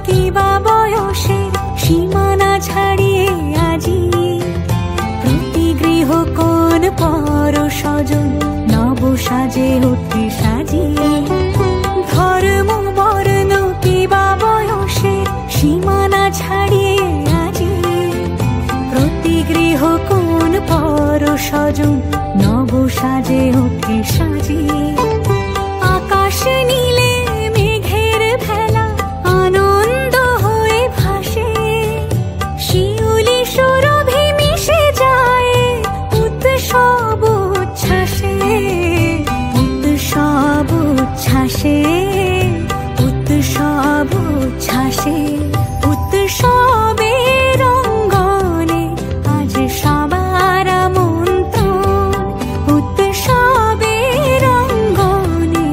কিবা বয়সের সীমানা ছাড়িয়ে আজি প্রতি গৃহ কোন পর স্বজন নব সাজে ওঠে সাজিয়ে। ধর্ম বর্ণ কিবা বয়সের সীমানা ছাড়িয়ে আজি প্রতি গৃহ কোন পর স্বজন নব সাজে ওঠে সাজিয়ে। আকাশ নীলে মেঘের ভেলা আনন্দ হয়ে ভাসে, শিউলি সুরভি মিশে যায় উৎসব উচ্ছ্বাসে, উৎসব উচ্ছ্বাসে, উৎসব উচ্ছ্বাসে। উৎসবের অঙ্গনে আজ সবার আমন্ত্রণ, উৎসবের অঙ্গনে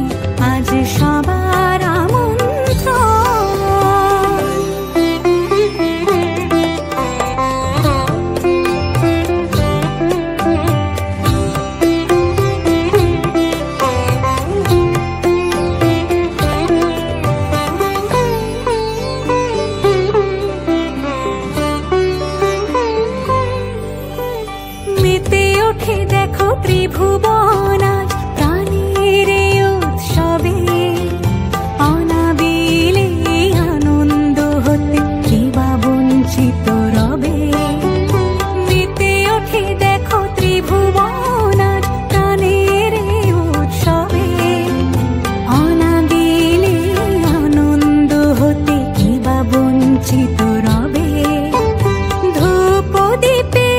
আজ সবার মেতে ওঠে দেখো ত্রিভুবন আজ প্রাণের উৎসবে, অনাবিলে আনন্দ হতে কিবা বঞ্চিত রবে। মেতে ওঠে দেখো ত্রিভুবন আজ প্রাণের উৎসবে, অনাবিলে আনন্দ হতে কিবা বঞ্চিত রবে। ধূপ দীপে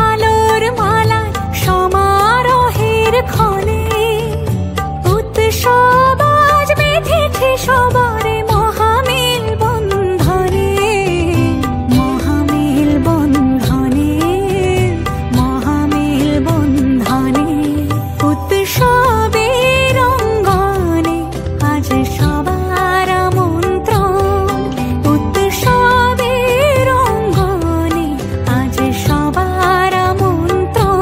আলোর মালায় সমারোহের ক্ষণে উৎসব আজ বেঁধেছে সবারে মহামেল বন্ধনে, মহামেল বন্ধনে, মহামেল বন্ধনে। উৎসবের অঙ্গনে আজ সবার আমন্ত্রণ, উৎসবের অঙ্গনে আজ সবার আমন্ত্রণ।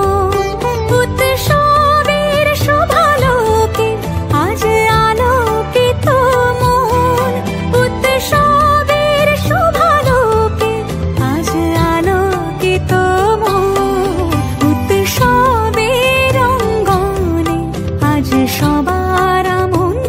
উৎসবের শোভালোকে আজ আলোকিত মন, উৎসবের শোভালোকে আজ আলোকিত মন। উৎসবের অঙ্গনে আজ সবার আমন্ত্রণ।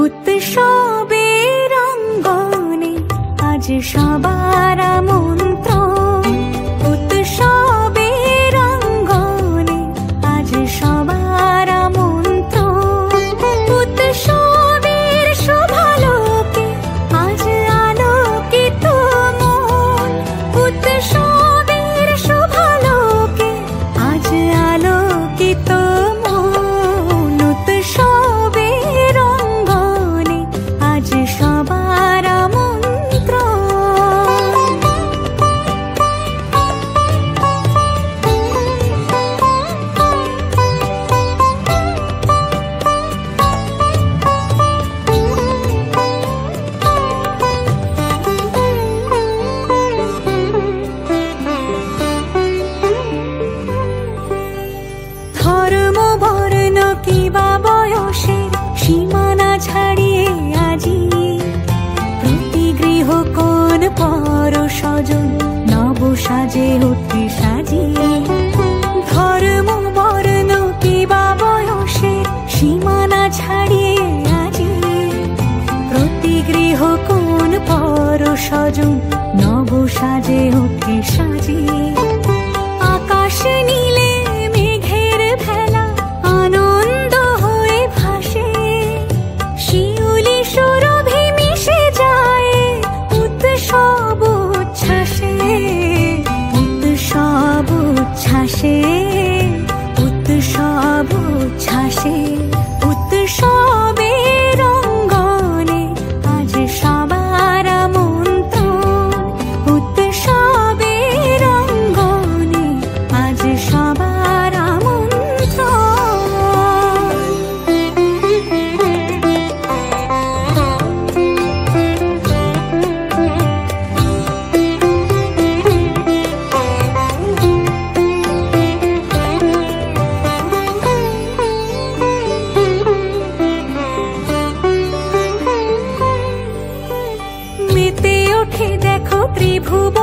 উৎসবের অঙ্গনে আজ সবার আমন্ত্রণ, উৎসবের অঙ্গনে আজ সবার আমন্ত্রণ। উৎসবের শোভালোকে আজ আলোকিত মন, উৎসবের শোভালোকে আজ আলোকিত মন। উৎসবের অঙ্গনে আজ সবার আমন্ত্রণ। ধর্ম বর্ণ কিবা বয়সের সীমানা ছাড়িয়ে আজি প্রতি গৃহ কোন পর স্বজন নব সাজে ওঠে সাজিয়ে। ধর্ম বর্ণ কিবা বয়সের সীমানা ছাড়িয়ে আজি প্রতি গৃহ কোন পর স্বজন নব সাজে ওঠে সাজিয়ে। আকাশ নীলে মেঘের ভেলা আনন্দ হয়ে ভাসে, শিউলি সুরভি মিশে যায় উৎসব উচ্ছ্বাসে, উৎসব উচ্ছ্বাসে, ত্রিভুবন